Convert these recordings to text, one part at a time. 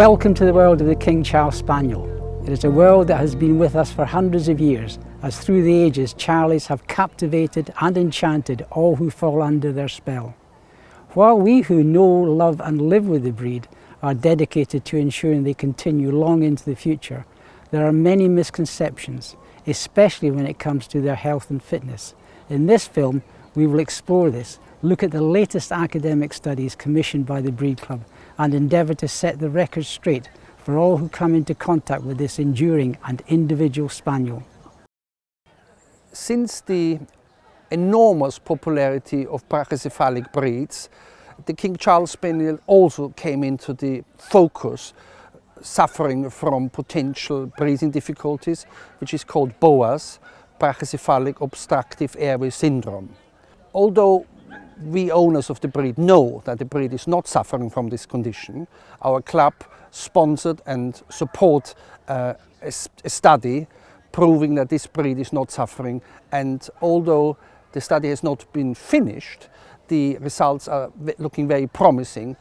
Welcome to the world of the King Charles Spaniel. It is a world that has been with us for hundreds of years, as through the ages Charlies have captivated and enchanted all who fall under their spell. While we who know, love and live with the breed are dedicated to ensuring they continue long into the future, there are many misconceptions, especially when it comes to their health and fitness. In this film, we will explore this, look at the latest academic studies commissioned by the Breed Club, and endeavour to set the record straight for all who come into contact with this enduring and individual spaniel. Since the enormous popularity of brachycephalic breeds, the King Charles Spaniel also came into the focus, suffering from potential breathing difficulties, which is called BOAS, brachycephalic obstructive airway syndrome. Although we owners of the breed know that the breed is not suffering from this condition, our club sponsored and support a study proving that this breed is not suffering, and although the study has not been finished, the results are looking very promising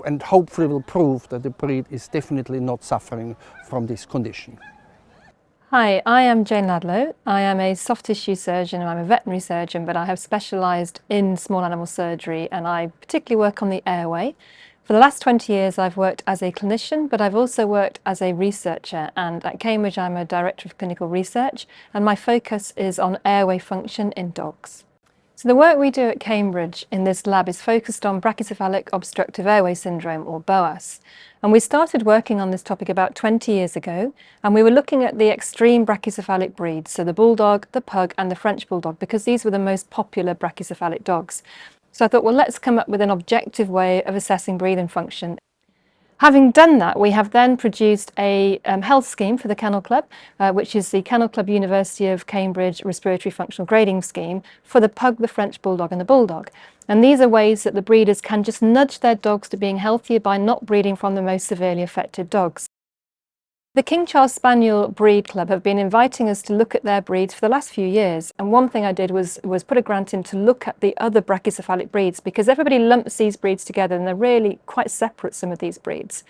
and hopefully will prove that the breed is definitely not suffering from this condition. Hi, I am Jane Ladlow. I am a soft tissue surgeon and I'm a veterinary surgeon, but I have specialised in small animal surgery and I particularly work on the airway. For the last 20 years I've worked as a clinician, but I've also worked as a researcher, and at Cambridge I'm a director of clinical research and my focus is on airway function in dogs. So the work we do at Cambridge in this lab is focused on brachycephalic obstructive airway syndrome, or BOAS. And we started working on this topic about 20 years ago, and we were looking at the extreme brachycephalic breeds, so the bulldog, the pug and the French bulldog, because these were the most popular brachycephalic dogs. So I thought, well, let's come up with an objective way of assessing breathing function. Having done that, we have then produced a health scheme for the Kennel Club, which is the Kennel Club University of Cambridge Respiratory Functional Grading Scheme for the pug, the French bulldog and the bulldog. And these are ways that the breeders can just nudge their dogs to being healthier by not breeding from the most severely affected dogs. The King Charles Spaniel Breed Club have been inviting us to look at their breeds for the last few years, and one thing I did was put a grant in to look at the other brachycephalic breeds, because everybody lumps these breeds together and they're really quite separate, some of these breeds.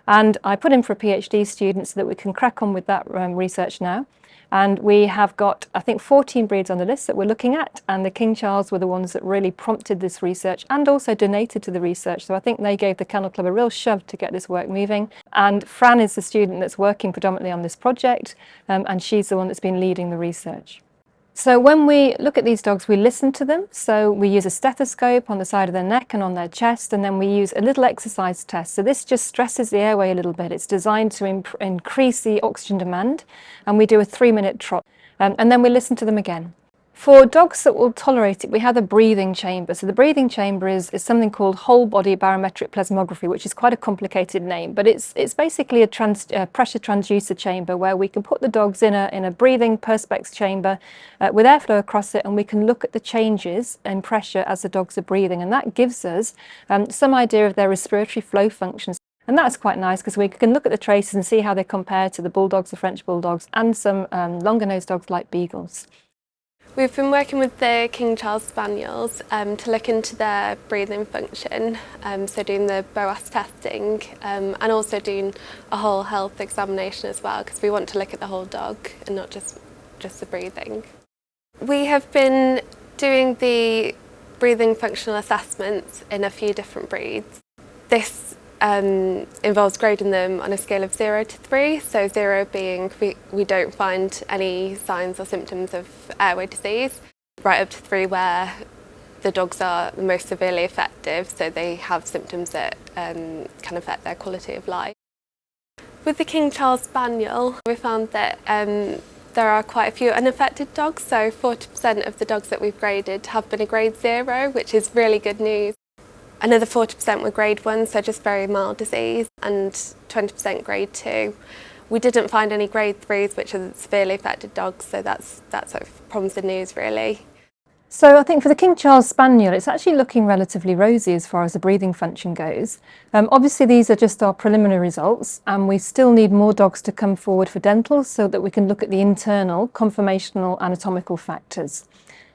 And I put in for a PhD student so that we can crack on with that research now. And we have got, I think, 14 breeds on the list that we're looking at, and the King Charles were the ones that really prompted this research and also donated to the research. So I think they gave the Kennel Club a real shove to get this work moving. And Fran is the student that's working predominantly on this project, and she's the one that's been leading the research. So when we look at these dogs, we listen to them. So we use a stethoscope on the side of their neck and on their chest, and then we use a little exercise test. So this just stresses the airway a little bit. It's designed to increase the oxygen demand, and we do a 3-minute trot. And then we listen to them again. For dogs that will tolerate it, we have a breathing chamber. So the breathing chamber is something called whole body barometric plasmography, which is quite a complicated name, but it's basically a pressure transducer chamber where we can put the dogs in a breathing perspex chamber with airflow across it, and we can look at the changes in pressure as the dogs are breathing, and that gives us some idea of their respiratory flow functions. And that's quite nice because we can look at the traces and see how they compare to the bulldogs, the French bulldogs, and some longer-nosed dogs like beagles. We've been working with the King Charles Spaniels to look into their breathing function, so doing the BOAS testing and also doing a whole health examination as well, because we want to look at the whole dog and not just the breathing. We have been doing the breathing functional assessments in a few different breeds. This involves grading them on a scale of 0 to 3, so 0 being we don't find any signs or symptoms of airway disease, right up to 3 where the dogs are the most severely affected, so they have symptoms that can affect their quality of life. With the King Charles Spaniel, we found that there are quite a few unaffected dogs, so 40% of the dogs that we've graded have been a grade 0, which is really good news. Another 40% were grade 1, so just very mild disease, and 20% grade 2. We didn't find any grade 3s, which are severely affected dogs, so that's sort of promising news, really. So I think for the King Charles Spaniel, it's actually looking relatively rosy as far as the breathing function goes. Obviously these are just our preliminary results, and we still need more dogs to come forward for dentals so that we can look at the internal conformational anatomical factors.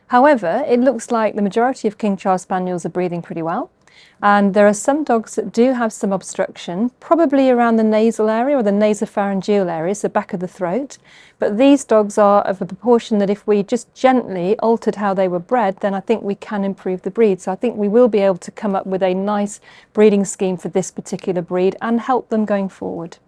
However, it looks like the majority of King Charles Spaniels are breathing pretty well. And there are some dogs that do have some obstruction, probably around the nasal area or the nasopharyngeal area, so back of the throat. But these dogs are of a proportion that if we just gently altered how they were bred, then I think we can improve the breed. So I think we will be able to come up with a nice breeding scheme for this particular breed and help them going forward.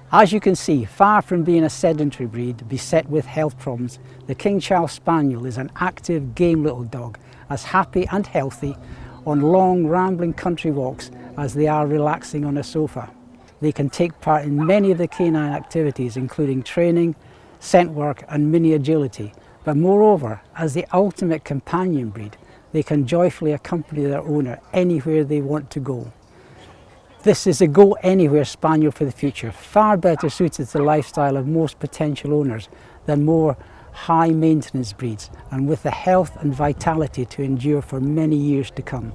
As you can see, far from being a sedentary breed beset with health problems, the King Charles Spaniel is an active, game little dog, as happy and healthy on long, rambling country walks as they are relaxing on a sofa. They can take part in many of the canine activities, including training, scent work and mini agility. But moreover, as the ultimate companion breed, they can joyfully accompany their owner anywhere they want to go. This is a go-anywhere spaniel for the future, far better suited to the lifestyle of most potential owners than more high-maintenance breeds, and with the health and vitality to endure for many years to come.